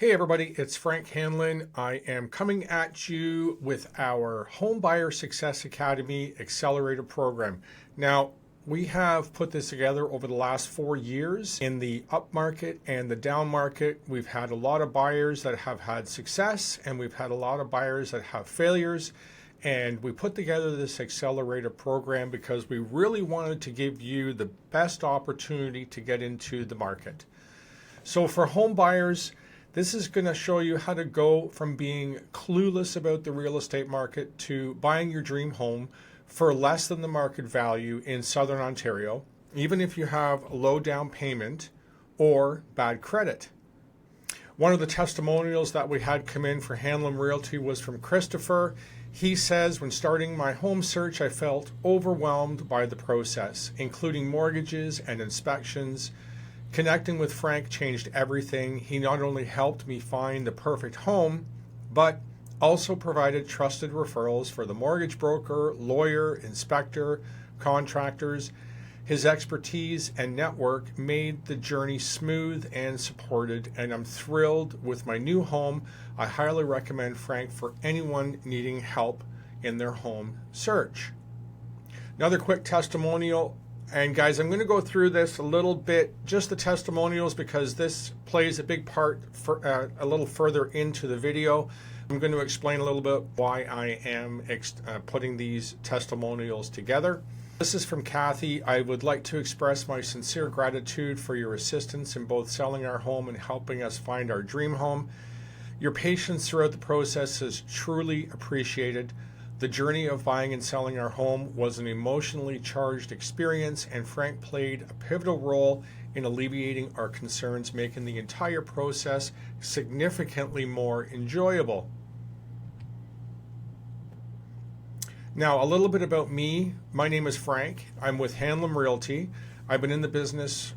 Hey everybody, it's Frank Hanlon. I am coming at you with our Home Buyer Success Academy Accelerator program. Now, we have put this together over the last 4 years in the up market and the down market. We've had a lot of buyers that have had success and we've had a lot of buyers that have failures. And we put together this accelerator program because we really wanted to give you the best opportunity to get into the market. So for home buyers, this is going to show you how to go from being clueless about the real estate market to buying your dream home for less than the market value in Southern Ontario, even if you have a low down payment or bad credit. One of the testimonials that we had come in for Hanlon Realty was from Christopher. He says, when starting my home search, I felt overwhelmed by the process, including mortgages and inspections. Connecting with Frank changed everything. He not only helped me find the perfect home, but also provided trusted referrals for the mortgage broker, lawyer, inspector, contractors. His expertise and network made the journey smooth and supported, and I'm thrilled with my new home. I highly recommend Frank for anyone needing help in their home search. Another quick testimonial. And guys, I'm going to go through this a little bit, just the testimonials, because this plays a big part for a little further into the video. I'm going to explain a little bit why I am putting these testimonials together. This is from Kathy. I would like to express my sincere gratitude for your assistance in both selling our home and helping us find our dream home. Your patience throughout the process is truly appreciated. The journey of buying and selling our home was an emotionally charged experience, and Frank played a pivotal role in alleviating our concerns, making the entire process significantly more enjoyable. Now, a little bit about me. My name is Frank. I'm with Hanlon Realty. I've been in the business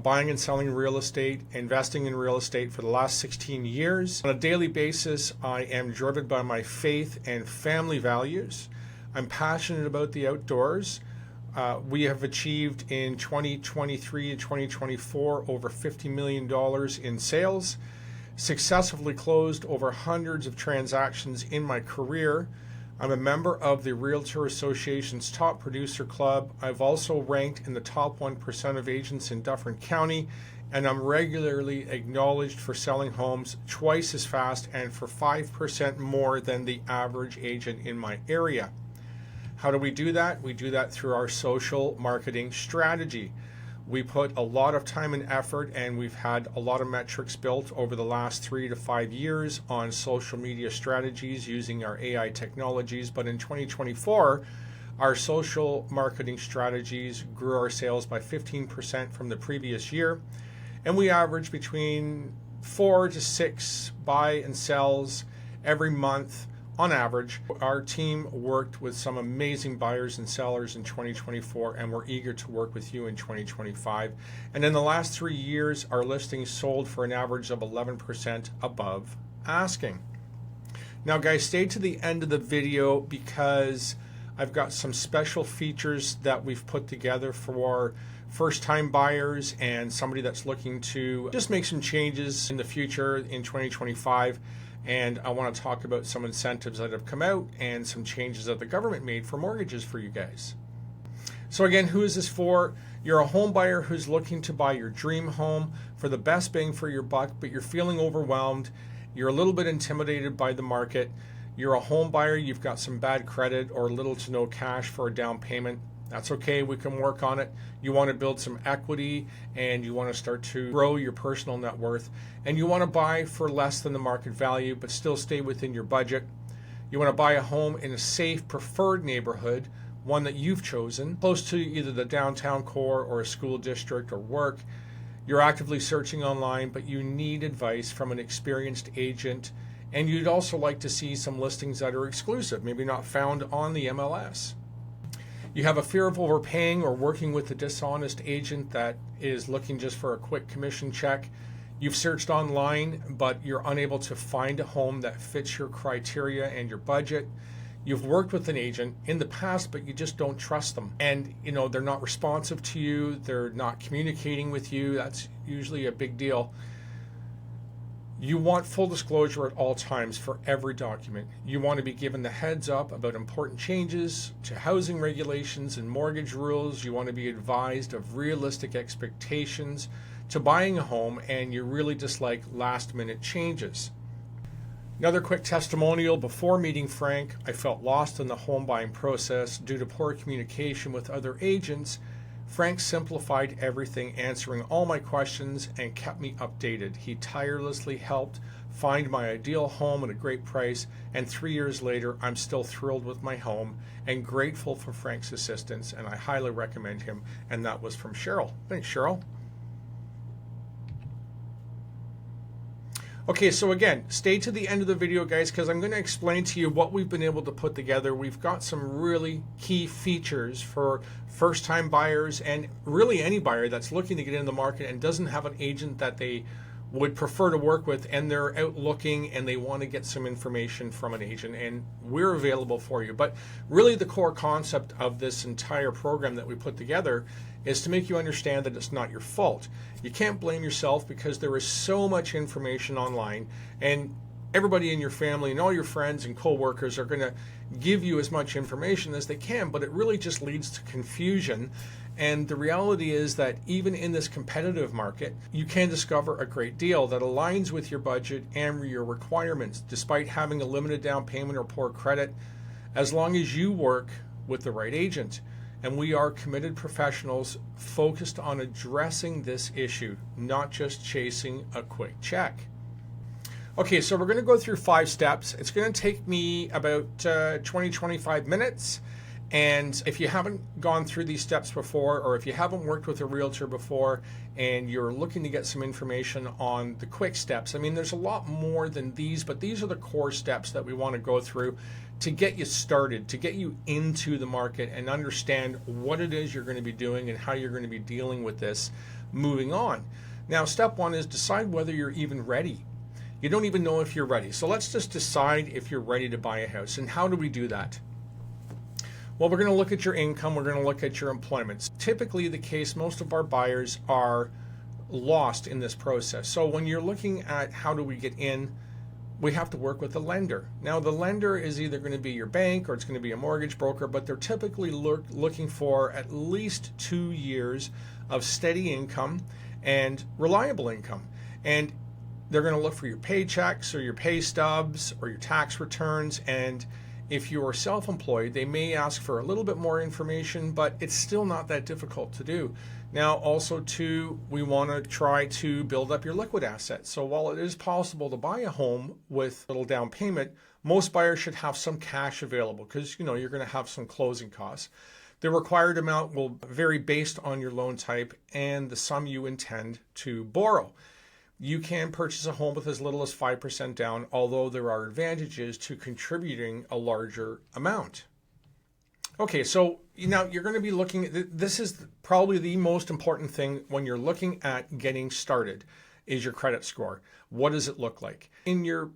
buying and selling real estate, investing in real estate for the last 16 years. On a daily basis, I am driven by my faith and family values. I'm passionate about the outdoors. We have achieved in 2023 and 2024 over $50 million in sales, successfully closed over hundreds of transactions in my career. I'm a member of the Realtor Association's Top Producer Club. I've also ranked in the top 1% of agents in Dufferin County, and I'm regularly acknowledged for selling homes twice as fast and for 5% more than the average agent in my area. How do we do that? We do that through our social marketing strategy. We put a lot of time and effort, and we've had a lot of metrics built over the last 3 to 5 years on social media strategies using our AI technologies. But in 2024, our social marketing strategies grew our sales by 15% from the previous year. And we average between 4 to 6 buy and sells every month. On average, our team worked with some amazing buyers and sellers in 2024, and we're eager to work with you in 2025. And in the last 3 years, our listings sold for an average of 11% above asking. Now, guys, stay to the end of the video because I've got some special features that we've put together for first-time buyers and somebody that's looking to just make some changes in the future in 2025. And I want to talk about some incentives that have come out and some changes that the government made for mortgages for you guys. So again, who is this for? You're a home buyer who's looking to buy your dream home for the best bang for your buck, but you're feeling overwhelmed. You're a little bit intimidated by the market. You're a home buyer, you've got some bad credit or little to no cash for a down payment. That's okay, we can work on it. You want to build some equity and you want to start to grow your personal net worth, and you want to buy for less than the market value but still stay within your budget. You want to buy a home in a safe, preferred neighborhood, one that you've chosen, close to either the downtown core or a school district or work. You're actively searching online, but you need advice from an experienced agent, and you'd also like to see some listings that are exclusive, maybe not found on the MLS. You have a fear of overpaying or working with a dishonest agent that is looking just for a quick commission check. You've searched online, but you're unable to find a home that fits your criteria and your budget. You've worked with an agent in the past, but you just don't trust them. And, they're not responsive to you. They're not communicating with you. That's usually a big deal. You want full disclosure at all times for every document. You want to be given the heads up about important changes to housing regulations and mortgage rules. You want to be advised of realistic expectations to buying a home, and you really dislike last minute changes. Another quick testimonial. Before meeting Frank, I felt lost in the home buying process due to poor communication with other agents. Frank simplified everything, answering all my questions and kept me updated. He tirelessly helped find my ideal home at a great price, and 3 years later, I'm still thrilled with my home and grateful for Frank's assistance, and I highly recommend him. And that was from Cheryl. Thanks, Cheryl. Okay, so again, stay to the end of the video, guys, because I'm going to explain to you what we've been able to put together. We've got some really key features for first-time buyers and really any buyer that's looking to get in the market and doesn't have an agent that they would prefer to work with, and they're out looking and they want to get some information from an agent, and we're available for you. But really the core concept of this entire program that we put together is to make you understand that it's not your fault. You can't blame yourself because there is so much information online, and everybody in your family and all your friends and co-workers are going to give you as much information as they can, but it really just leads to confusion. And the reality is that even in this competitive market, you can discover a great deal that aligns with your budget and your requirements, despite having a limited down payment or poor credit, as long as you work with the right agent. And we are committed professionals focused on addressing this issue, not just chasing a quick check. Okay, so we're going to go through 5 steps. It's going to take me about 20-25 minutes. And if you haven't gone through these steps before, or if you haven't worked with a realtor before and you're looking to get some information on the quick steps, I mean, there's a lot more than these, but these are the core steps that we want to go through to get you started, to get you into the market and understand what it is you're going to be doing and how you're going to be dealing with this moving on. Now, step 1 is decide whether you're even ready. You don't even know if you're ready. So let's just decide if you're ready to buy a house. And how do we do that? Well, we're going to look at your income. We're going to look at your employment. Typically the case, most of our buyers are lost in this process. So when you're looking at how do we get in, we have to work with the lender. Now, the lender is either going to be your bank or it's going to be a mortgage broker, but they're typically looking for at least 2 years of steady income and reliable income. And they're going to look for your paychecks or your pay stubs or your tax returns. And if you are self-employed, they may ask for a little bit more information, but it's still not that difficult to do. Now, also too, we want to try to build up your liquid assets. So while it is possible to buy a home with little down payment, most buyers should have some cash available because, you're going to have some closing costs. The required amount will vary based on your loan type and the sum you intend to borrow. You can purchase a home with as little as 5% down, although there are advantages to contributing a larger amount. Okay, so now you're going to be looking at, this is probably the most important thing when you're looking at getting started, is your credit score. What does it look like? In your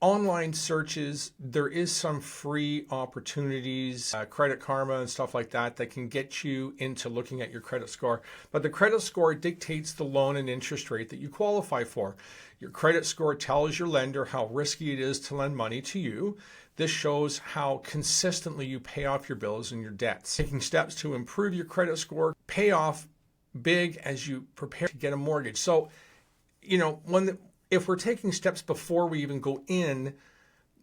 online searches, there is some free opportunities, Credit Karma and stuff like that, that can get you into looking at your credit score. But the credit score dictates the loan and interest rate that you qualify for. Your credit score tells your lender how risky it is to lend money to you. This shows how consistently you pay off your bills and your debts. Taking steps to improve your credit score, pay off big as you prepare to get a mortgage. So, if we're taking steps before we even go in,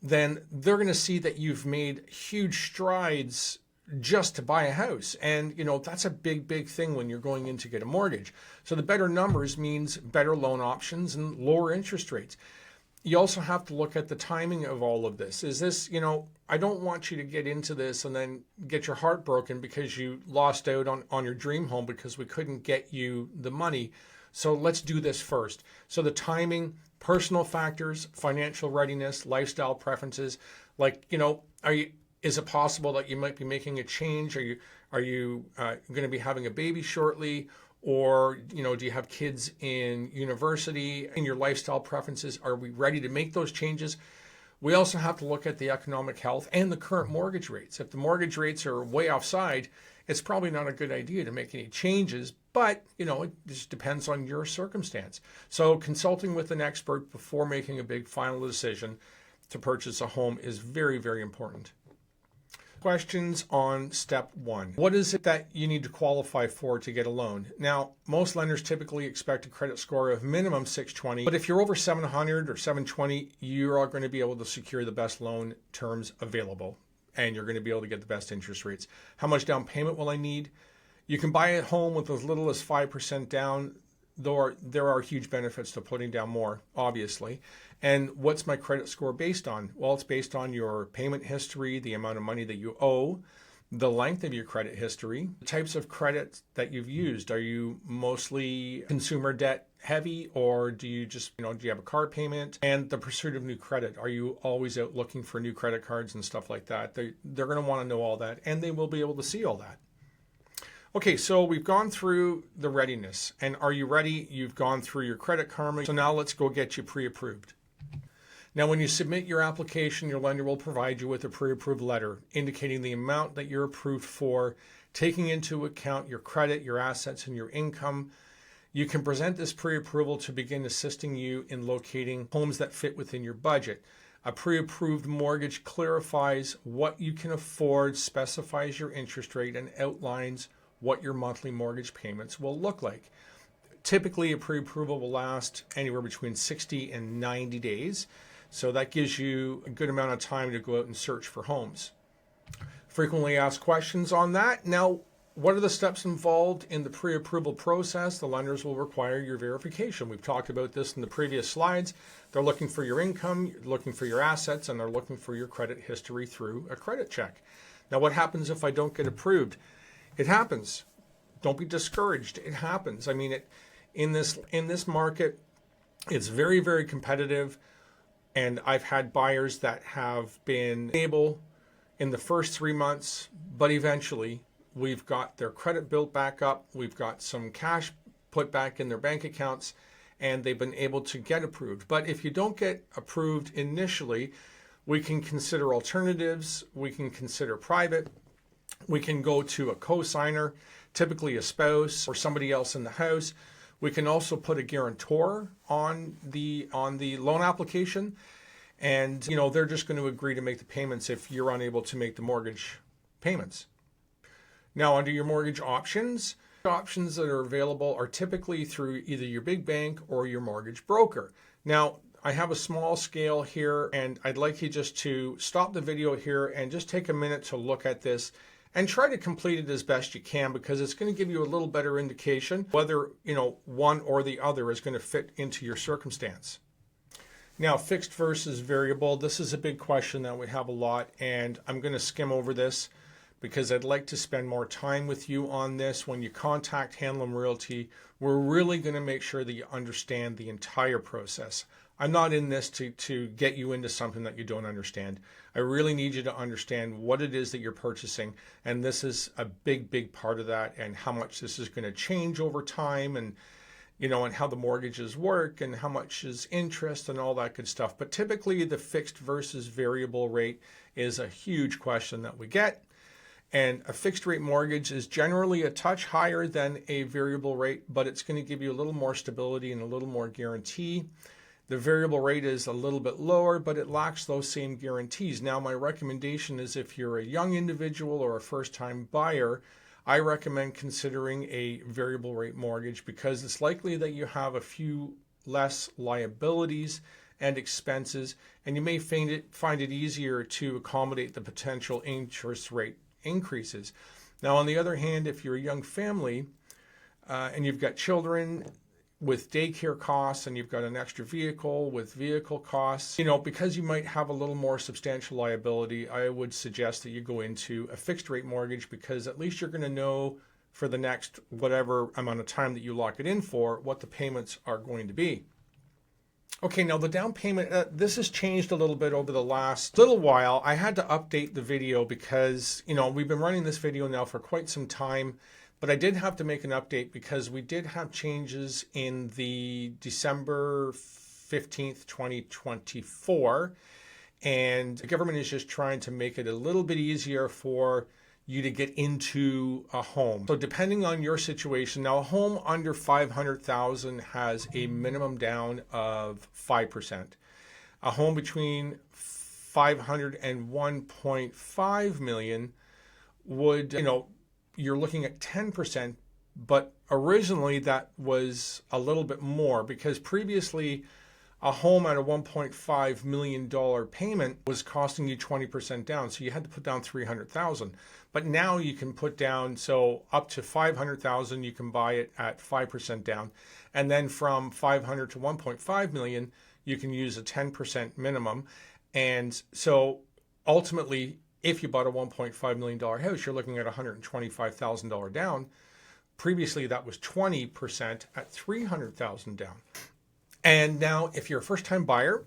then they're going to see that you've made huge strides just to buy a house. And, that's a big, big thing when you're going in to get a mortgage. So the better numbers means better loan options and lower interest rates. You also have to look at the timing of all of this. Is this, I don't want you to get into this and then get your heart broken because you lost out on your dream home because we couldn't get you the money. So let's do this first. So the timing, personal factors, financial readiness, lifestyle preferences, is it possible that you might be making a change? Are you going to be having a baby shortly? Or, do you have kids in university? In your lifestyle preferences, are we ready to make those changes? We also have to look at the economic health and the current mortgage rates. If the mortgage rates are way offside, it's probably not a good idea to make any changes, but it just depends on your circumstance. So consulting with an expert before making a big final decision to purchase a home is very, very important. Questions on step one. What is it that you need to qualify for to get a loan? Now, most lenders typically expect a credit score of minimum 620, but if you're over 700 or 720, you are going to be able to secure the best loan terms available, and you're going to be able to get the best interest rates. How much down payment will I need? You can buy a home with as little as 5% down, though there are huge benefits to putting down more, obviously. And what's my credit score based on? Well, it's based on your payment history, the amount of money that you owe, the length of your credit history, the types of credit that you've used. Are you mostly consumer debt heavy, or do you just, do you have a car payment? And the pursuit of new credit. Are you always out looking for new credit cards and stuff like that? They're going to want to know all that, and they will be able to see all that. Okay, so we've gone through the readiness. And are you ready? You've gone through your Credit Karma. So now let's go get you pre-approved. Now, when you submit your application, your lender will provide you with a pre-approved letter indicating the amount that you're approved for, taking into account your credit, your assets, and your income. You can present this pre-approval to begin assisting you in locating homes that fit within your budget. A pre-approved mortgage clarifies what you can afford, specifies your interest rate, and outlines what your monthly mortgage payments will look like. Typically, a pre-approval will last anywhere between 60 and 90 days. So that gives you a good amount of time to go out and search for homes. Frequently asked questions on that. Now, what are the steps involved in the pre-approval process? The lenders will require your verification. We've talked about this in the previous slides. They're looking for your income, looking for your assets, and they're looking for your credit history through a credit check. Now, what happens if I don't get approved? It happens. Don't be discouraged. It happens. I mean, in this market, it's very, very competitive. And I've had buyers that have been able in the first 3 months, but eventually we've got their credit built back up. We've got some cash put back in their bank accounts, and they've been able to get approved. But if you don't get approved initially, we can consider alternatives. We can consider private. We can go to a co-signer, typically a spouse or somebody else in the house. We can also put a guarantor on the loan application, and they're just going to agree to make the payments if you're unable to make the mortgage payments. Now, under your mortgage options that are available are typically through either your big bank or your mortgage broker. Now, I have a small scale here, and I'd like you just to stop the video here and just take a minute to look at this and try to complete it as best you can, because it's going to give you a little better indication whether, one or the other is going to fit into your circumstance. Now, fixed versus variable. This is a big question that we have a lot, and I'm going to skim over this because I'd like to spend more time with you on this. When you contact Hanlon Realty, we're really going to make sure that you understand the entire process. I'm not in this to get you into something that you don't understand. I really need you to understand what it is that you're purchasing, and this is a big, big part of that, and how much this is going to change over time, and and how the mortgages work, and how much is interest, and all that good stuff. But typically, the fixed versus variable rate is a huge question that we get. And a fixed rate mortgage is generally a touch higher than a variable rate, but it's going to give you a little more stability and a little more guarantee. The variable rate is a little bit lower, but it lacks those same guarantees. Now, my recommendation is if you're a young individual or a first-time buyer, I recommend considering a variable rate mortgage, because it's likely that you have a few less liabilities and expenses, and you may find it easier to accommodate the potential interest rate increases. Now, on the other hand, if you're a young family and you've got children with daycare costs, and you've got an extra vehicle with vehicle costs, because you might have a little more substantial liability, I would suggest that you go into a fixed rate mortgage, because at least you're going to know for the next whatever amount of time that you lock it in for, what the payments are going to be. Okay, now the down payment, this has changed a little bit over the last little while. I had to update the video because, we've been running this video now for quite some time. But I did have to make an update because we did have changes in the December 15th, 2024. And the government is just trying to make it a little bit easier for you to get into a home. So depending on your situation, now a home under 500,000 has a minimum down of 5%. A home between 500 and 1.5 million would, you're looking at 10%, but originally that was a little bit more because previously a home at a $1.5 million payment was costing you 20% down. So you had to put down 300,000. But now you can put down, so up to 500,000, you can buy it at 5% down. And then from 500 to 1.5 million, you can use a 10% minimum. And so ultimately, if you bought a $1.5 million house, you're looking at $125,000 down. Previously, that was 20% at $300,000 down. And now if you're a first-time buyer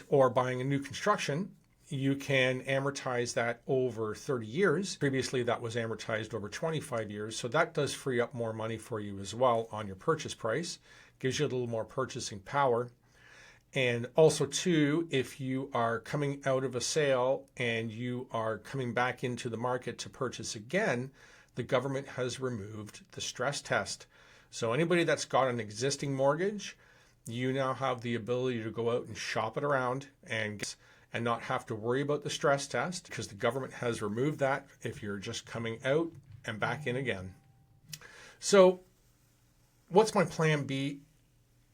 or buying a new construction, you can amortize that over 30 years. Previously, that was amortized over 25 years. So that does free up more money for you as well on your purchase price. Gives you a little more purchasing power. And also too, if you are coming out of a sale and you are coming back into the market to purchase again, the government has removed the stress test. So anybody that's got an existing mortgage, you now have the ability to go out and shop it around and not have to worry about the stress test because the government has removed that if you're just coming out and back in again. So what's my plan B?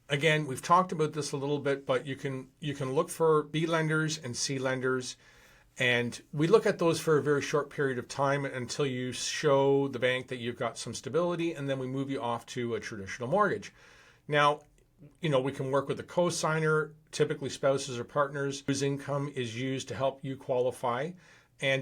Again, we've talked about this a little bit, but you can look for B lenders and C lenders. And we look at those for a very short period of time until you show the bank that you've got some stability, and then we move you off to a traditional mortgage. Now, we can work with a co-signer, typically spouses or partners whose income is used to help you qualify,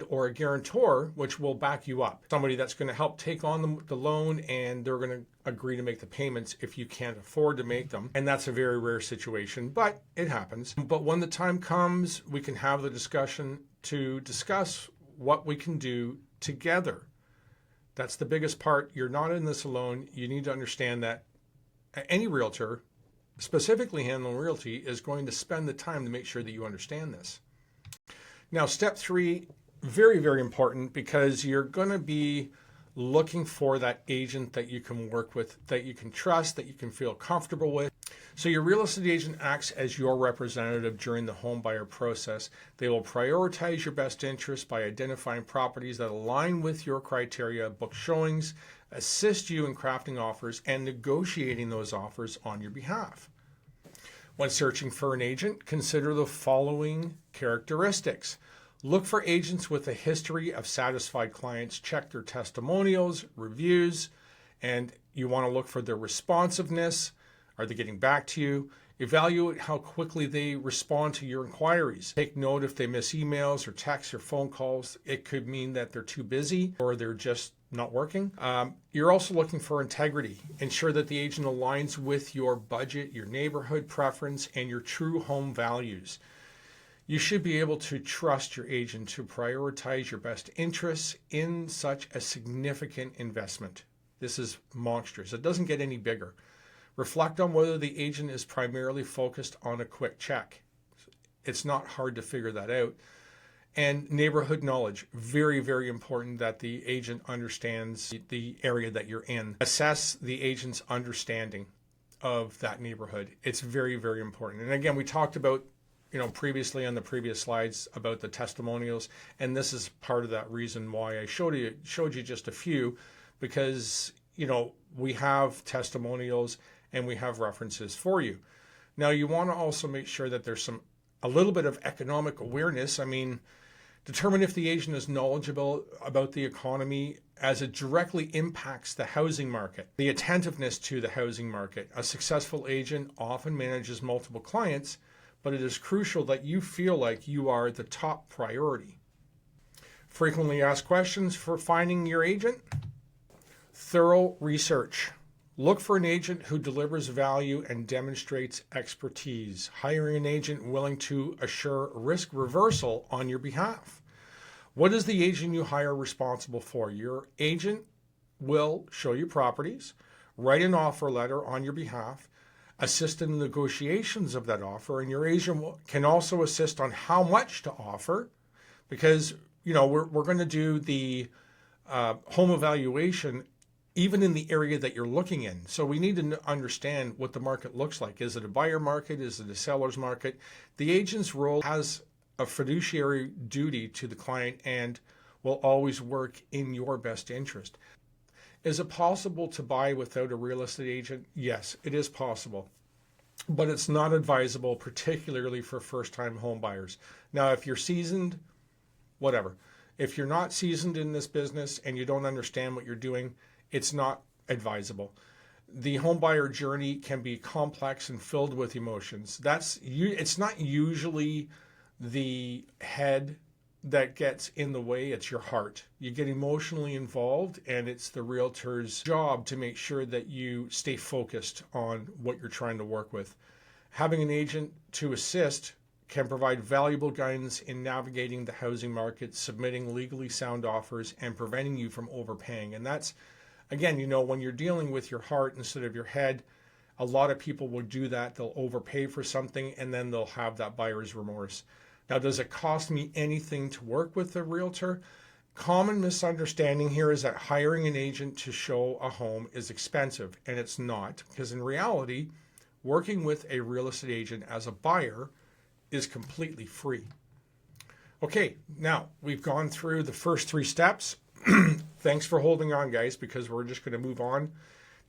or a guarantor, which will back you up. Somebody that's going to help take on the loan, and they're going to agree to make the payments if you can't afford to make them. And that's a very rare situation, but it happens. But when the time comes, we can have the discussion to discuss what we can do together. That's the biggest part. You're not in this alone. You need to understand that any realtor, specifically Hanlon Realty, is going to spend the time to make sure that you understand this. Now, step 3, very, very important because you're going to be looking for that agent that you can work with, that you can trust, that you can feel comfortable with. So your real estate agent acts as your representative during the home buyer process. They will prioritize your best interests by identifying properties that align with your criteria, book showings, assist you in crafting offers, and negotiating those offers on your behalf. When searching for an agent, consider the following characteristics. Look for agents with a history of satisfied clients. Check their testimonials, reviews, and you want to look for their responsiveness. Are they getting back to you? Evaluate how quickly they respond to your inquiries. Take note if they miss emails or texts or phone calls. It could mean that they're too busy or they're just not working. You're also looking for integrity. Ensure that the agent aligns with your budget, your neighborhood preference, and your true home values. You should be able to trust your agent to prioritize your best interests in such a significant investment. This is monstrous. It doesn't get any bigger. Reflect on whether the agent is primarily focused on a quick check. It's not hard to figure that out. And neighborhood knowledge, very, very important that the agent understands the area that you're in. Assess the agent's understanding of that neighborhood. It's very, very important. And again, we talked about previously on the previous slides about the testimonials, and this is part of that reason why I showed you just a few, because we have testimonials and we have references for you. Now you want to also make sure that there's a little bit of economic awareness. I mean, determine if the agent is knowledgeable about the economy as it directly impacts the housing market. The attentiveness to the housing market. A successful agent often manages multiple clients, but it is crucial that you feel like you are the top priority. Frequently asked questions for finding your agent. Thorough research. Look for an agent who delivers value and demonstrates expertise. Hiring an agent willing to assure risk reversal on your behalf. What is the agent you hire responsible for? Your agent will show you properties, write an offer letter on your behalf, assist in the negotiations of that offer, and your agent can also assist on how much to offer, because we're going to do the home evaluation, even in the area that you're looking in. So we need to understand what the market looks like. Is it a buyer market? Is it a seller's market? The agent's role has a fiduciary duty to the client and will always work in your best interest. Is it possible to buy without a real estate agent? Yes, it is possible, but it's not advisable, particularly for first-time home buyers. Now, if you're seasoned, whatever. If you're not seasoned in this business and you don't understand what you're doing, it's not advisable. The home buyer journey can be complex and filled with emotions. It's not usually the head that gets in the way, it's your heart. You get emotionally involved, and it's the realtor's job to make sure that you stay focused on what you're trying to work with. Having an agent to assist can provide valuable guidance in navigating the housing market, submitting legally sound offers, and preventing you from overpaying. And that's, again, when you're dealing with your heart instead of your head, a lot of people will do that. They'll overpay for something, and then they'll have that buyer's remorse. Now, does it cost me anything to work with a realtor? Common misunderstanding here is that hiring an agent to show a home is expensive, and it's not, because in reality, working with a real estate agent as a buyer is completely free. Okay, now we've gone through the first 3 steps. Thanks for holding on, guys, because we're just going to move on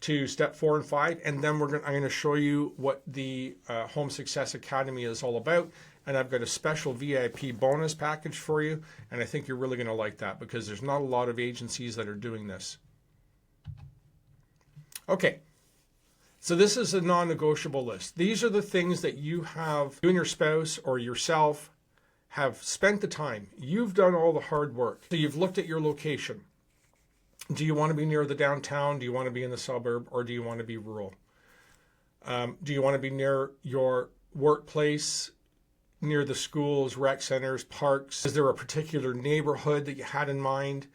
to step 4 and 5, and then I'm going to show you what the Home Success Academy is all about. And I've got a special VIP bonus package for you, and I think you're really going to like that because there's not a lot of agencies that are doing this. Okay, so this is a non-negotiable list. These are the things that you and your spouse or yourself have spent the time. You've done all the hard work. So you've looked at your location. Do you want to be near the downtown? Do you want to be in the suburb? Or do you want to be rural? Do you want to be near your workplace, near the schools, rec centers, parks? Is there a particular neighborhood that you had in mind?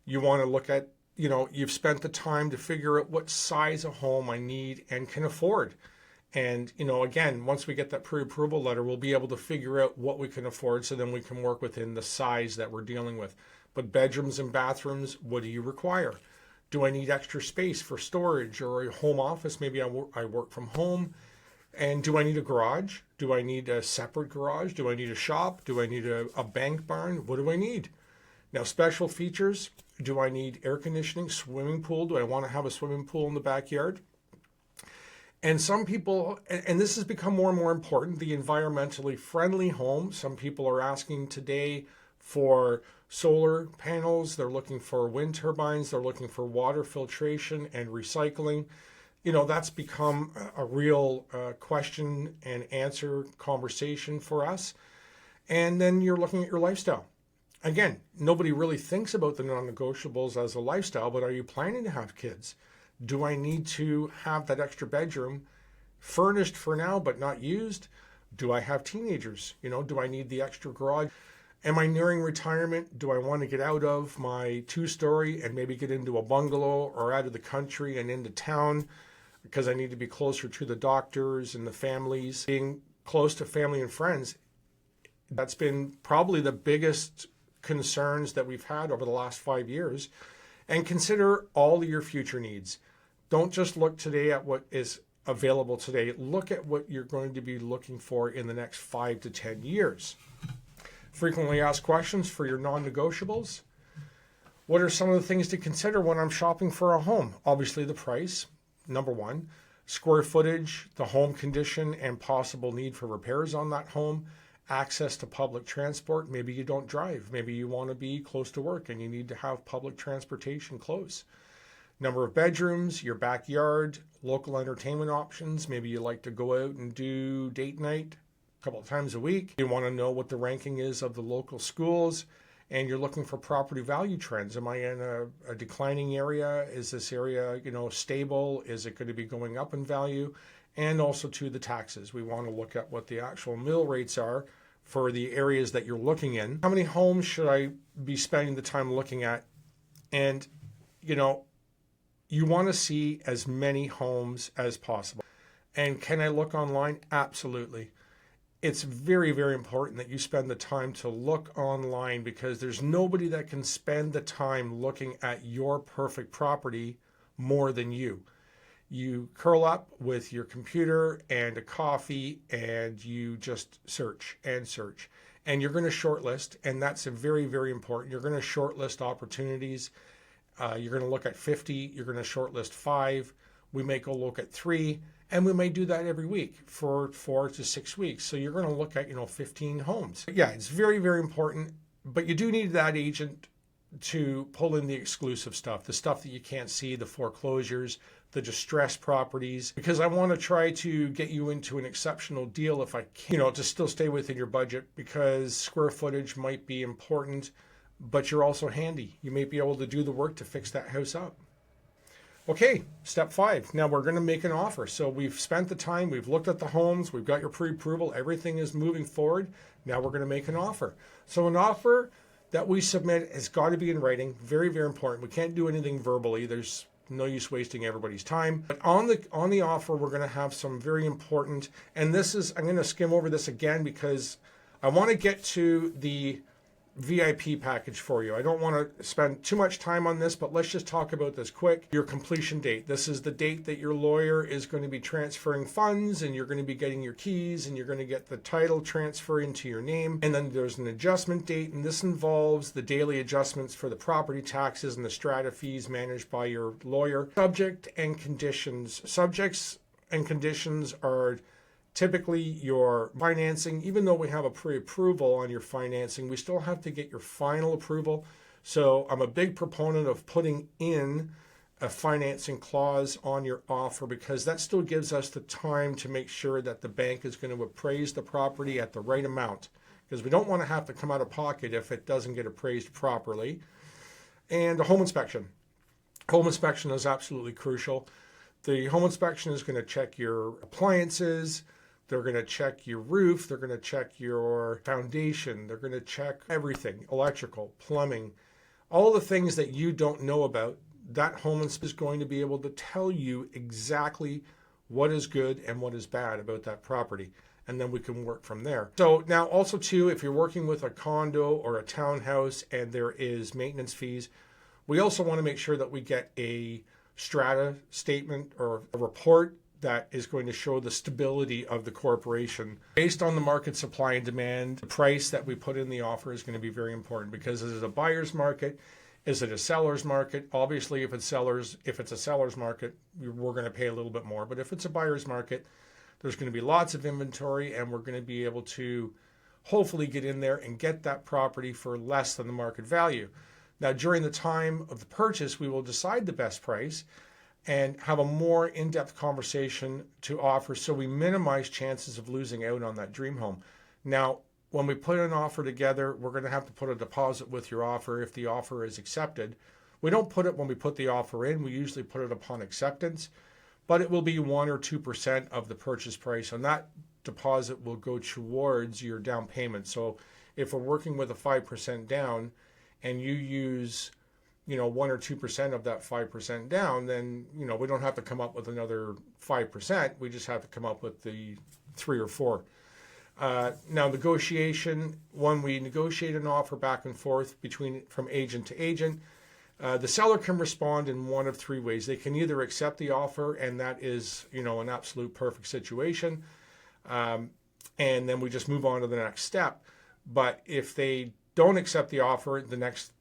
You want to look at, you've spent the time to figure out what size of home I need and can afford. And, again, once we get that pre-approval letter, we'll be able to figure out what we can afford so then we can work within the size that we're dealing with. But bedrooms and bathrooms, what do you require? Do I need extra space for storage or a home office? Maybe I work from home. And do I need a garage? Do I need a separate garage? Do I need a shop? Do I need a bank barn? What do I need? Now, special features. Do I need air conditioning, swimming pool? Do I want to have a swimming pool in the backyard? And some people, and this has become more and more important, the environmentally friendly home. Some people are asking today for solar panels. They're looking for wind turbines. They're looking for water filtration and recycling. That's become a real question and answer conversation for us. And then you're looking at your lifestyle. Again, nobody really thinks about the non-negotiables as a lifestyle, but are you planning to have kids? Do I need to have that extra bedroom furnished for now but not used? Do I have teenagers? Do I need the extra garage? Am I nearing retirement? Do I want to get out of my 2-story and maybe get into a bungalow or out of the country and into town because I need to be closer to the doctors and the families? Being close to family and friends, that's been probably the biggest concerns that we've had over the last 5 years. And consider all of your future needs. Don't just look today at what is available today. Look at what you're going to be looking for in the next 5 to 10 years. Frequently asked questions for your non-negotiables. What are some of the things to consider when I'm shopping for a home? Obviously the price, number one. Square footage, the home condition, and possible need for repairs on that home. Access to public transport. Maybe you don't drive. Maybe you want to be close to work and you need to have public transportation close. Number of bedrooms, your backyard, local entertainment options. Maybe you like to go out and do date night a couple of times a week. You want to know what the ranking is of the local schools, and you're looking for property value trends. Am I in a declining area? Is this area, stable? Is it going to be going up in value? And also to the taxes. We want to look at what the actual mill rates are for the areas that you're looking in. How many homes should I be spending the time looking at? And, you want to see as many homes as possible. And can I look online? Absolutely. it's very, very important that you spend the time to look online, because there's nobody that can spend the time looking at your perfect property more than you. You curl up with your computer and a coffee and you just search and search. And you're going to shortlist, and that's a very, very important. You're going to shortlist opportunities. You're going to look at 50. You're going to shortlist 5. We may go look at 3, and we may do that every week for 4 to 6 weeks. So you're going to look at 15 homes. Yeah, it's very, very important. But you do need that agent to pull in the exclusive stuff, the stuff that you can't see, the foreclosures, the distressed properties, because I want to try to get you into an exceptional deal if I can, to still stay within your budget, because square footage might be important, but you're also handy. You may be able to do the work to fix that house up. Okay, step 5. Now we're going to make an offer. So we've spent the time, we've looked at the homes, we've got your pre-approval, everything is moving forward. Now we're going to make an offer. So an offer that we submit has got to be in writing. Very, very important. We can't do anything verbally. There's no use wasting everybody's time. But on the offer, we're going to have some very important, and I'm going to skim over this again because I want to get to the VIP package for you. I don't want to spend too much time on this, but let's just talk about this quick. Your completion date. This is the date that your lawyer is going to be transferring funds, and you're going to be getting your keys, and you're going to get the title transfer into your name. And then there's an adjustment date, and this involves the daily adjustments for the property taxes and the strata fees managed by your lawyer. Subject and conditions. Subjects and conditions are typically your financing. Even though we have a pre-approval on your financing, we still have to get your final approval. So I'm a big proponent of putting in a financing clause on your offer, because that still gives us the time to make sure that the bank is going to appraise the property at the right amount, because we don't want to have to come out of pocket if it doesn't get appraised properly. And a home inspection. Home inspection is absolutely crucial. The home inspection is going to check your appliances. They're going to check your roof. They're going to check your foundation. They're going to check everything, electrical, plumbing, all the things that you don't know about. That home inspector is going to be able to tell you exactly what is good and what is bad about that property. And then we can work from there. So now also too, if you're working with a condo or a townhouse and there is maintenance fees, we also want to make sure that we get a strata statement or a report that is going to show the stability of the corporation. Based on the market supply and demand, the price that we put in the offer is going to be very important, because is it a buyer's market? Is it a seller's market? Obviously, if it's a seller's market, we're going to pay a little bit more. But if it's a buyer's market, there's going to be lots of inventory, and we're going to be able to hopefully get in there and get that property for less than the market value. Now, during the time of the purchase, we will decide the best price and have a more in-depth conversation to offer, so we minimize chances of losing out on that dream home. Now, when we put an offer together, we're going to have to put a deposit with your offer if the offer is accepted. We don't put it when we put the offer in. We usually put it upon acceptance, but it will be 1 or 2% of the purchase price, and that deposit will go towards your down payment. So if we're working with a 5% down and you use 1 or 2% of that 5% down, then, we don't have to come up with another 5%. We just have to come up with the 3 or 4. Now, negotiation, when we negotiate an offer back and forth from agent to agent, the seller can respond in one of 3 ways. They can either accept the offer, and that is, an absolute perfect situation. And then we just move on to the next step. But if they don't accept the offer, the next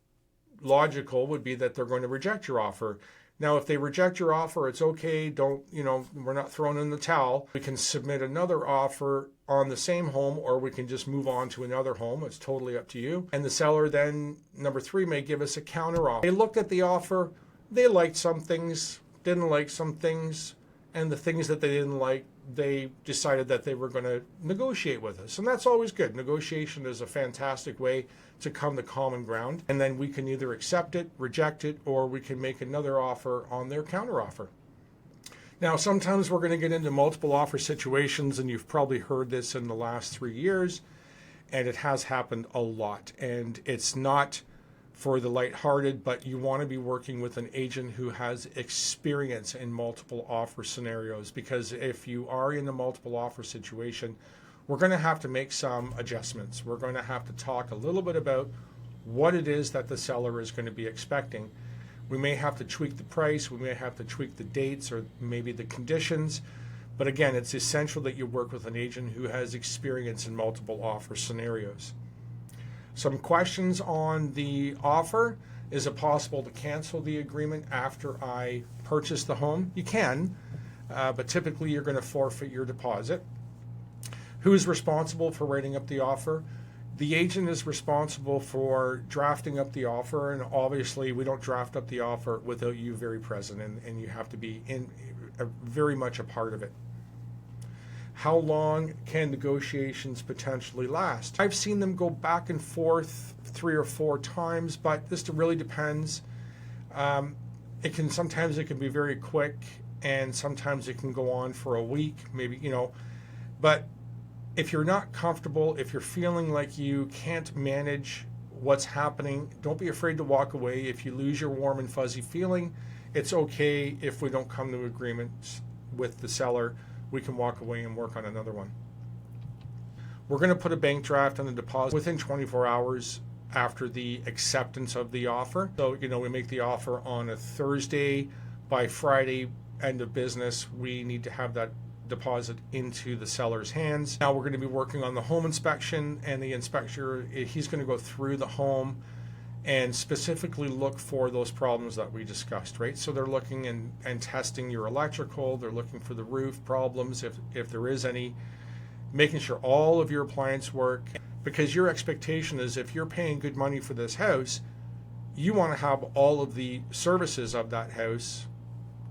logical would be that they're going to reject your offer. Now, if they reject your offer, it's okay. We're not throwing in the towel. We can submit another offer on the same home, or we can just move on to another home. It's totally up to you. And the seller then, number 3, may give us a counter offer. They looked at the offer. They liked some things, didn't like some things, and the things that they didn't like, they decided that they were going to negotiate with us. And that's always good. Negotiation is a fantastic way to come to common ground. And then we can either accept it, reject it, or we can make another offer on their counter offer. Now, sometimes we're going to get into multiple offer situations, and you've probably heard this in the last 3 years, and it has happened a lot. And it's not for the lighthearted, but you want to be working with an agent who has experience in multiple offer scenarios, because if you are in a multiple offer situation, we're going to have to make some adjustments. We're going to have to talk a little bit about what it is that the seller is going to be expecting. We may have to tweak the price, we may have to tweak the dates or maybe the conditions. But again, it's essential that you work with an agent who has experience in multiple offer scenarios. Some questions on the offer. Is it possible to cancel the agreement after I purchase the home? You can, but typically you're going to forfeit your deposit. Who is responsible for writing up the offer? The agent is responsible for drafting up the offer, and obviously we don't draft up the offer without you very present, and you have to be very much a part of it. How long can negotiations potentially last? I've seen them go back and forth 3 or 4 times, but this really depends. Sometimes it can be very quick, and sometimes it can go on for a week, maybe, but if you're not comfortable, if you're feeling like you can't manage what's happening, don't be afraid to walk away. If you lose your warm and fuzzy feeling, it's okay if we don't come to agreements with the seller. We can walk away and work on another one. We're going to put a bank draft on the deposit within 24 hours after the acceptance of the offer. So, we make the offer on a Thursday. By Friday, end of business, we need to have that deposit into the seller's hands. Now we're going to be working on the home inspection, and the inspector, he's going to go through the home and specifically look for those problems that we discussed, right? So they're looking and testing your electrical, they're looking for the roof problems, if there is any, making sure all of your appliances work, because your expectation is if you're paying good money for this house, you want to have all of the services of that house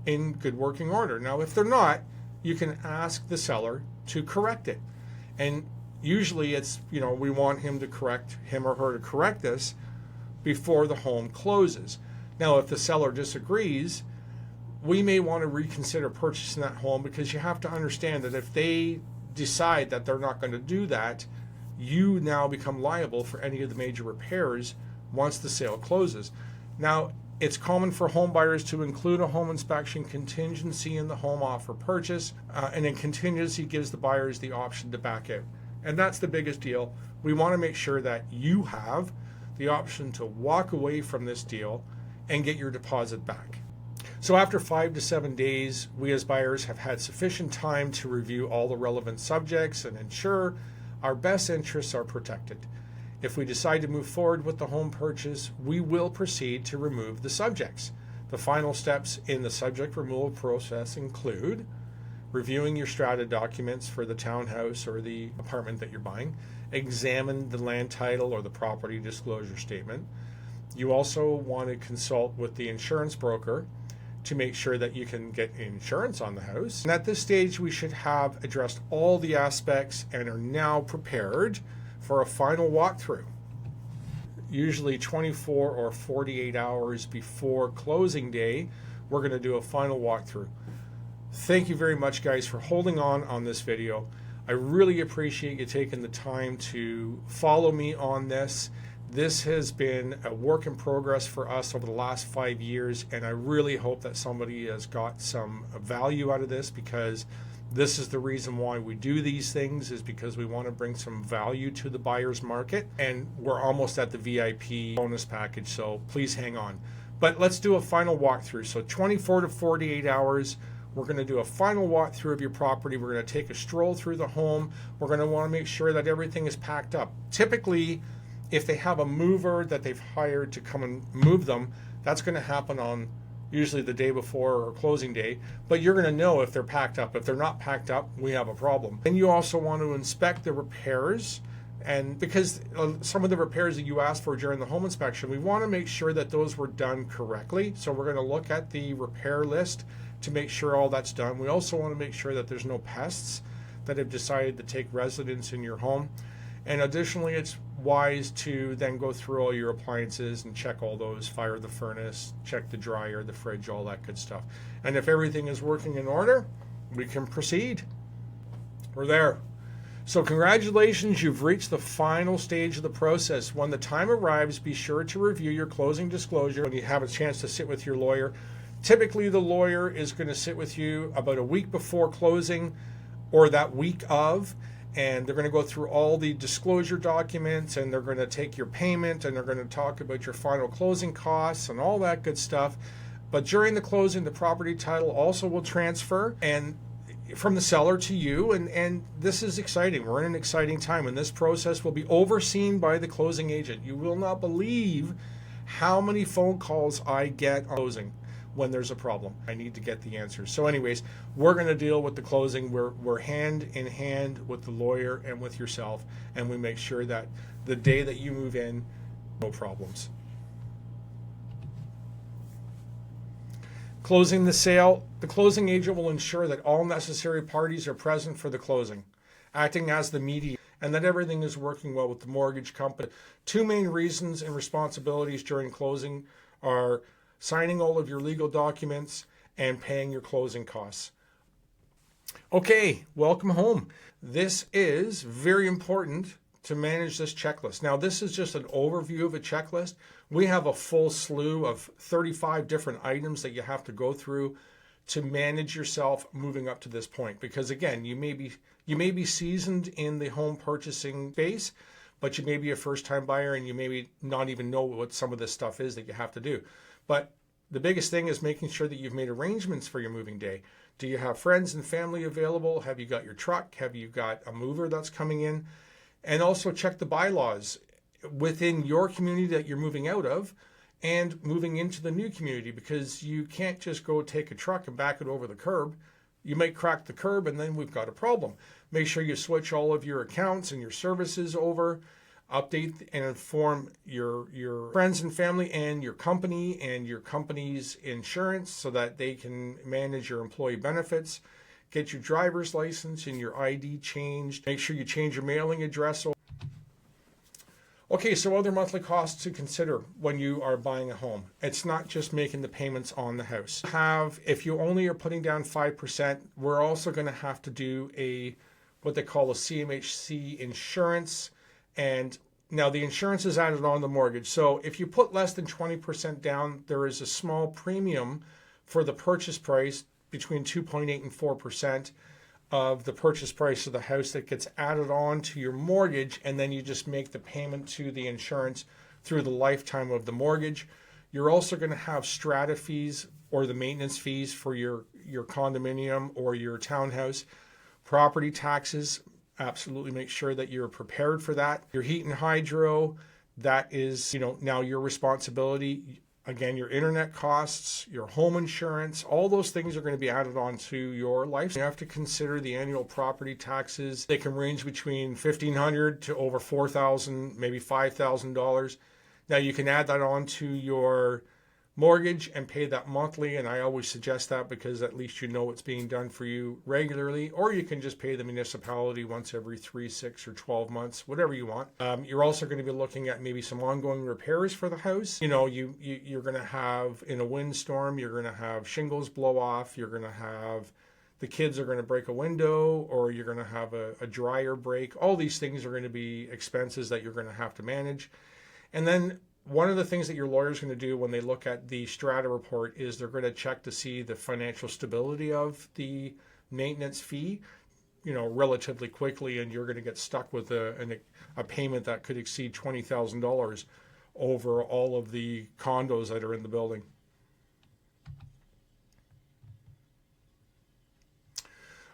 in good working order. Now, if they're not, you can ask the seller to correct it. And usually it's, we want him or her to correct this before the home closes. Now, if the seller disagrees, we may want to reconsider purchasing that home, because you have to understand that if they decide that they're not going to do that, you now become liable for any of the major repairs once the sale closes. Now, it's common for home buyers to include a home inspection contingency in the home offer purchase, and then contingency gives the buyers the option to back out. And that's the biggest deal. We want to make sure that you have the option to walk away from this deal and get your deposit back. So after 5 to 7 days, we as buyers have had sufficient time to review all the relevant subjects and ensure our best interests are protected. If we decide to move forward with the home purchase, we will proceed to remove the subjects. The final steps in the subject removal process include reviewing your strata documents for the townhouse or the apartment that you're buying, examine the land title or the property disclosure statement. You also want to consult with the insurance broker to make sure that you can get insurance on the house. And at this stage, we should have addressed all the aspects and are now prepared for a final walkthrough. Usually 24 or 48 hours before closing day, we're going to do a final walkthrough. Thank you very much, guys, for holding on this video. I really appreciate you taking the time to follow me on this. This has been a work in progress for us over the last 5 years, and I really hope that somebody has got some value out of this, because this is the reason why we do these things, is because we want to bring some value to the buyer's market, and we're almost at the VIP bonus package, so please hang on. But let's do a final walkthrough. So 24 to 48 hours, we're going to do a final walkthrough of your property. We're going to take a stroll through the home. We're going to want to make sure that everything is packed up. Typically, if they have a mover that they've hired to come and move them, that's going to happen on usually the day before or closing day, but you're going to know if they're packed up. If they're not packed up, we have a problem. And you also want to inspect the repairs, and because some of the repairs that you asked for during the home inspection, we want to make sure that those were done correctly. So we're going to look at the repair list to make sure all that's done. We also want to make sure that there's no pests that have decided to take residence in your home. And additionally, it's wise to then go through all your appliances and check all those, fire the furnace, check the dryer, the fridge, all that good stuff. And if everything is working in order, we can proceed. We're there. So congratulations, you've reached the final stage of the process. When the time arrives, be sure to review your closing disclosure when you have a chance to sit with your lawyer. Typically, the lawyer is going to sit with you about a week before closing or that week of, and they're going to go through all the disclosure documents, and they're going to take your payment, and they're going to talk about your final closing costs and all that good stuff. But during the closing, the property title also will transfer and from the seller to you, and this is exciting. We're in an exciting time, and this process will be overseen by the closing agent. You will not believe how many phone calls I get on closing when there's a problem. I need to get the answers. So anyways, we're going to deal with the closing. We're hand in hand with the lawyer and with yourself, and we make sure that the day that you move in, no problems. Closing the sale, the closing agent will ensure that all necessary parties are present for the closing, acting as the mediator, and that everything is working well with the mortgage company. Two main reasons and responsibilities during closing are signing all of your legal documents and paying your closing costs. Okay, welcome home. This is very important to manage this checklist. Now, this is just an overview of a checklist. We have a full slew of 35 different items that you have to go through to manage yourself moving up to this point. Because again, you may be seasoned in the home purchasing space, but you may be a first-time buyer and you maybe not even know what some of this stuff is that you have to do. But the biggest thing is making sure that you've made arrangements for your moving day. Do you have friends and family available? Have you got your truck? Have you got a mover that's coming in? And also check the bylaws within your community that you're moving out of and moving into the new community, because you can't just go take a truck and back it over the curb. You might crack the curb and then we've got a problem. Make sure you switch all of your accounts and your services over, update and inform your friends and family and your company's insurance so that they can manage your employee benefits. Get your driver's license and your ID changed. Make sure you change your mailing address. Okay, so other monthly costs to consider when you are buying a home. It's not just making the payments on the house. If you only are putting down 5%, we're also going to have to do what they call a CMHC insurance. And now the insurance is added on the mortgage. So if you put less than 20% down, there is a small premium for the purchase price between 2.8 and 4% of the purchase price of the house that gets added on to your mortgage, and then you just make the payment to the insurance through the lifetime of the mortgage. You're also going to have strata fees or the maintenance fees for your condominium or your townhouse. Property taxes, absolutely make sure that you're prepared for that. Your heat and hydro, that is, now your responsibility. Again, your internet costs, your home insurance, all those things are going to be added on to your life. You have to consider the annual property taxes. They can range between $1,500 to over $4,000, maybe $5,000. Now you can add that on to your mortgage and pay that monthly, and I always suggest that because at least you know it's being done for you regularly, or you can just pay the municipality once every 3, 6, or 12 months, whatever you want. You're also going to be looking at maybe some ongoing repairs for the house. You're going to have, in a windstorm, you're going to have shingles blow off, you're going to have the kids are going to break a window, or you're going to have a dryer break. All these things are going to be expenses that you're going to have to manage. And then one of the things that your lawyer is going to do when they look at the strata report is they're going to check to see the financial stability of the maintenance fee, relatively quickly, and you're going to get stuck with a payment that could exceed $20,000 over all of the condos that are in the building.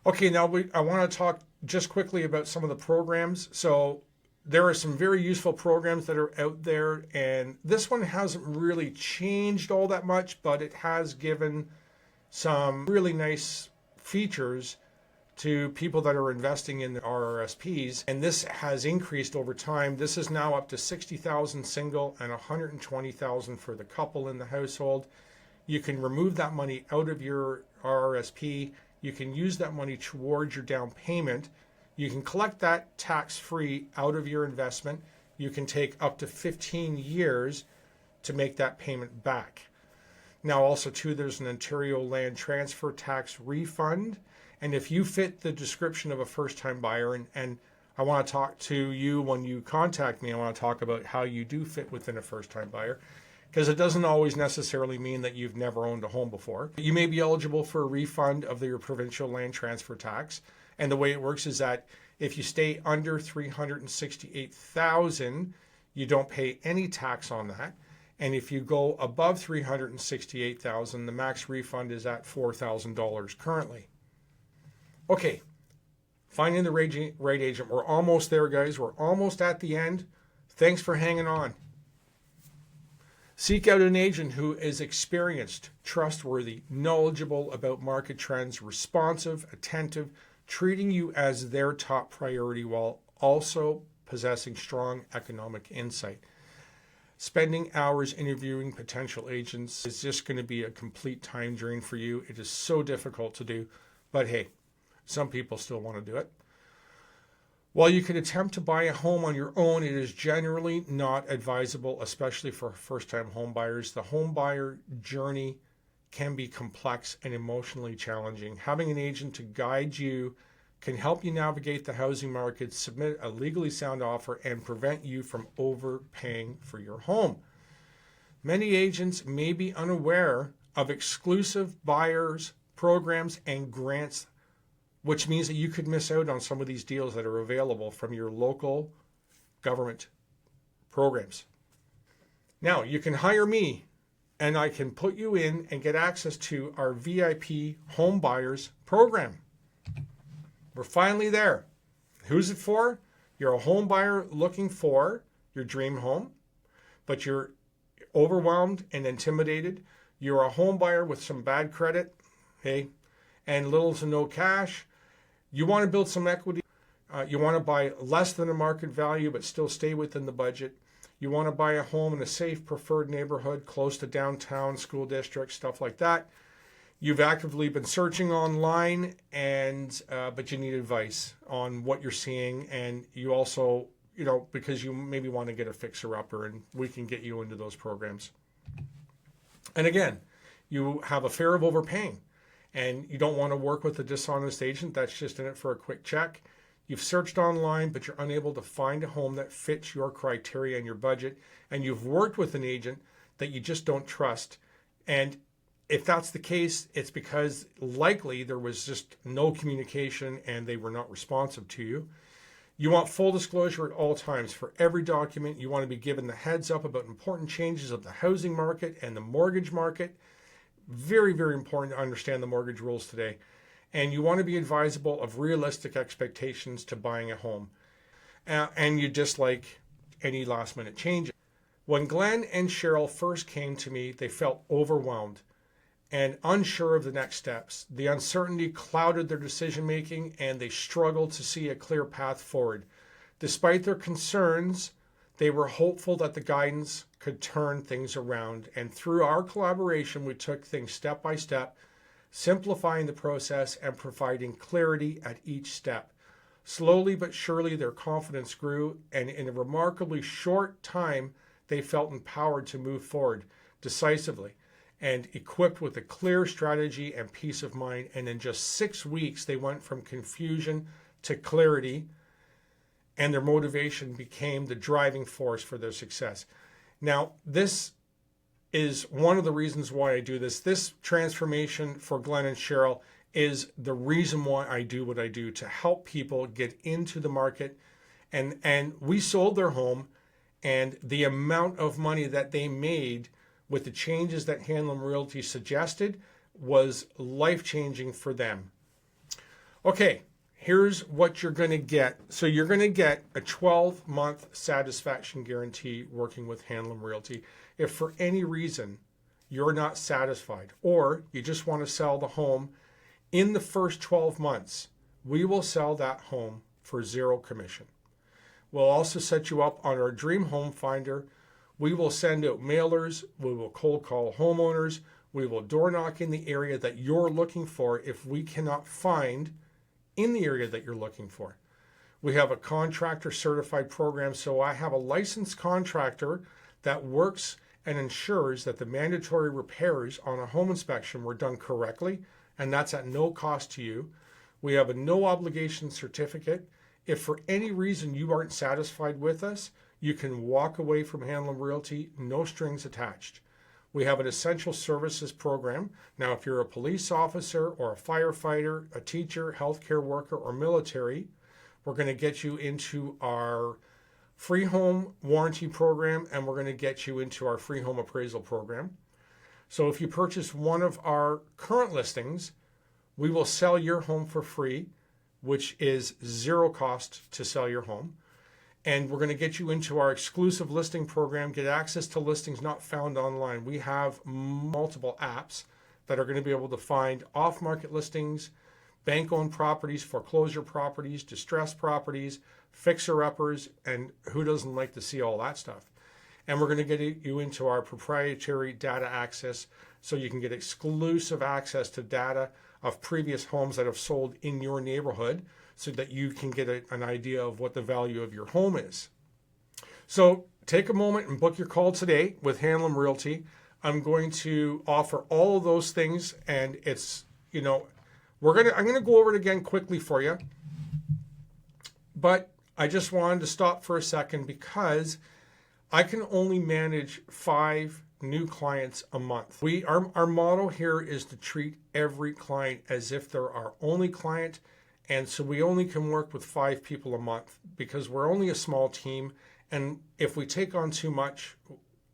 Okay, now I want to talk just quickly about some of the programs. So there are some very useful programs that are out there, and this one hasn't really changed all that much, but it has given some really nice features to people that are investing in the RRSPs, and this has increased over time. This is now up to $60,000 single and $120,000 for the couple in the household. You can remove that money out of your RRSP. You can use that money towards your down payment. You can collect that tax-free out of your investment. You can take up to 15 years to make that payment back. Now also too, there's an Ontario land transfer tax refund. And if you fit the description of a first-time buyer, and I want to talk to you when you contact me, I want to talk about how you do fit within a first-time buyer, because it doesn't always necessarily mean that you've never owned a home before. You may be eligible for a refund of your provincial land transfer tax. And the way it works is that If you stay under 368,000, you don't pay any tax on that. And if you go above 368,000, the max refund is at $4,000 currently. Okay, finding the right agent. We're almost there, guys. We're almost at the end. Thanks for hanging on. Seek out an agent who is experienced, trustworthy, knowledgeable about market trends, responsive, attentive, treating you as their top priority while also possessing strong economic insight. Spending hours interviewing potential agents is just going to be a complete time drain for you. It is so difficult to do, but hey, some people still want to do it. While you can attempt to buy a home on your own, it is generally not advisable, especially for first-time home buyers. The home buyer journey can be complex and emotionally challenging. Having an agent to guide you can help you navigate the housing market, submit a legally sound offer, and prevent you from overpaying for your home. Many agents may be unaware of exclusive buyers programs and grants, which means that you could miss out on some of these deals that are available from your local government programs. Now, you can hire me and I can put you in and get access to our VIP home buyers program. We're finally there. Who's it for? You're a home buyer looking for your dream home, but you're overwhelmed and intimidated. You're a home buyer with some bad credit, okay, and little to no cash. You want to build some equity. You want to buy less than a market value, but still stay within the budget. You want to buy a home in a safe, preferred neighborhood, close to downtown, school districts, stuff like that. You've actively been searching online, but you need advice on what you're seeing. And you also, because you maybe want to get a fixer-upper, and we can get you into those programs. And again, you have a fear of overpaying, and you don't want to work with a dishonest agent that's just in it for a quick check. You've searched online, but you're unable to find a home that fits your criteria and your budget, and you've worked with an agent that you just don't trust. And if that's the case, it's because likely there was just no communication and they were not responsive to you. You want full disclosure at all times. For every document, you want to be given the heads up about important changes of the housing market and the mortgage market. Very, very important to understand the mortgage rules today. And you want to be advisable of realistic expectations to buying a home. And you dislike any last minute changes. When Glenn and Cheryl first came to me, they felt overwhelmed and unsure of the next steps. The uncertainty clouded their decision making and they struggled to see a clear path forward. Despite their concerns, they were hopeful that the guidance could turn things around. And through our collaboration, we took things step by step, simplifying the process and providing clarity at each step. Slowly but surely, their confidence grew, and in a remarkably short time, they felt empowered to move forward decisively and equipped with a clear strategy and peace of mind. And in just 6 weeks, they went from confusion to clarity, and their motivation became the driving force for their success. Now, this is one of the reasons why I do this. This transformation for Glenn and Cheryl is the reason why I do what I do, to help people get into the market. And we sold their home, and the amount of money that they made with the changes that Hanlon Realty suggested was life-changing for them. Okay, here's what you're going to get. So you're going to get a 12-month satisfaction guarantee working with Hanlon Realty. If for any reason you're not satisfied or you just want to sell the home, in the first 12 months, we will sell that home for zero commission. We'll also set you up on our Dream Home Finder. We will send out mailers. We will cold call homeowners. We will door knock in the area that you're looking for if we cannot find in the area that you're looking for. We have a contractor certified program, so I have a licensed contractor that works and ensures that the mandatory repairs on a home inspection were done correctly, and that's at no cost to you. We have a no obligation certificate. If for any reason you aren't satisfied with us, you can walk away from Hanlon Realty, no strings attached. We have an essential services program. Now, if you're a police officer or a firefighter, a teacher, healthcare worker, or military, We're going to get you into our free home warranty program, and we're going to get you into our free home appraisal program. So if you purchase one of our current listings, we will sell your home for free, which is zero cost to sell your home. And we're going to get you into our exclusive listing program, get access to listings not found online. We have multiple apps that are going to be able to find off-market listings, bank-owned properties, foreclosure properties, distressed properties, fixer-uppers, and who doesn't like to see all that stuff? And we're going to get you into our proprietary data access so you can get exclusive access to data of previous homes that have sold in your neighborhood so that you can get an idea of what the value of your home is. So take a moment and book your call today with Hanlon Realty. I'm going to offer all of those things, and it's, I'm going to go over it again quickly for you. But I just wanted to stop for a second because I can only manage 5 new clients a month. Our motto here is to treat every client as if they're our only client. And so we only can work with 5 people a month because we're only a small team. And if we take on too much,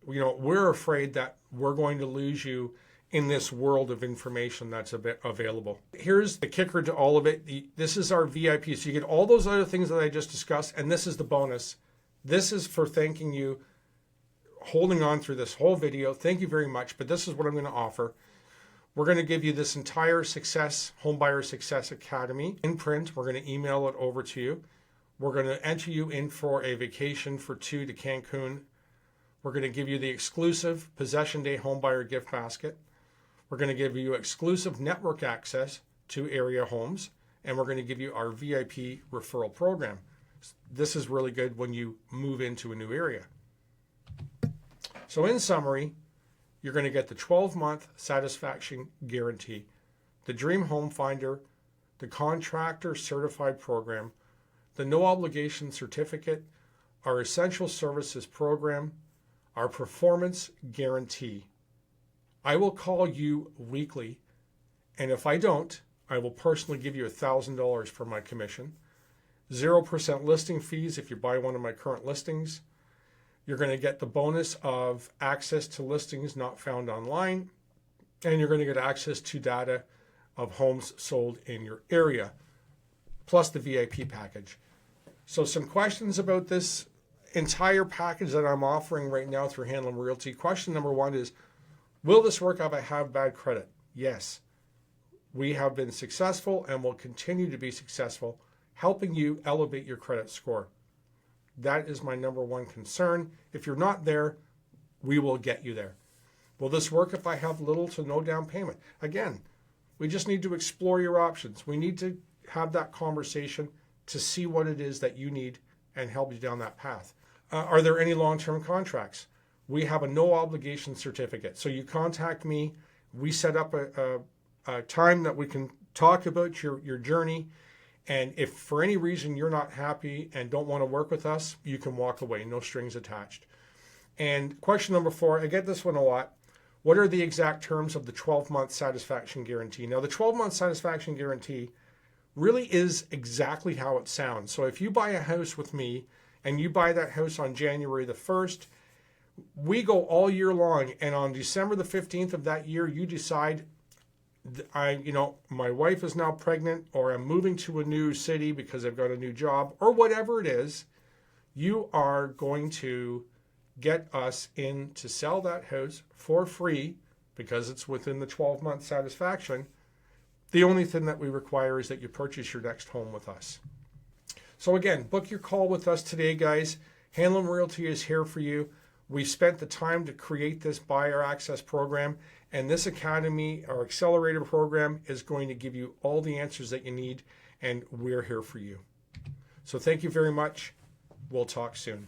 we're afraid that we're going to lose you in this world of information that's available. Here's the kicker to all of it. This is our VIP. So you get all those other things that I just discussed, and this is the bonus. This is for thanking you, holding on through this whole video. Thank you very much. But this is what I'm going to offer. We're going to give you this entire Homebuyer Success Academy in print. We're going to email it over to you. We're going to enter you in for a vacation for 2 to Cancun. We're going to give you the exclusive Possession Day Homebuyer gift basket. We're going to give you exclusive network access to area homes. And we're going to give you our VIP referral program. This is really good when you move into a new area. So in summary, you're going to get the 12-month satisfaction guarantee, the Dream Home Finder, the Contractor Certified Program, the No Obligation Certificate, our Essential Services Program, our Performance Guarantee. I will call you weekly, and if I don't, I will personally give you $1,000 for my commission. 0% listing fees if you buy one of my current listings. You're going to get the bonus of access to listings not found online, and you're going to get access to data of homes sold in your area, plus the VIP package. So some questions about this entire package that I'm offering right now through Hanlon Realty. Question number 1 is, will this work if I have bad credit? Yes. We have been successful and will continue to be successful helping you elevate your credit score. That is my number 1 concern. If you're not there, we will get you there. Will this work if I have little to no down payment? Again, we just need to explore your options. We need to have that conversation to see what it is that you need and help you down that path. Are there any long-term contracts? We have a no obligation certificate. So you contact me. We set up a time that we can talk about your journey. And if for any reason you're not happy and don't want to work with us, you can walk away, no strings attached. And question number 4, I get this one a lot. What are the exact terms of the 12-month satisfaction guarantee? Now, the 12-month satisfaction guarantee really is exactly how it sounds. So if you buy a house with me and you buy that house on January the 1st, we go all year long. And on December the 15th of that year, you decide, my wife is now pregnant, or I'm moving to a new city because I've got a new job, or whatever it is, you are going to get us in to sell that house for free because it's within the 12-month satisfaction. The only thing that we require is that you purchase your next home with us. So again, book your call with us today, guys. Hanlon Realty is here for you. We've spent the time to create this buyer access program, and this academy, our accelerator program, is going to give you all the answers that you need, and we're here for you. So thank you very much. We'll talk soon.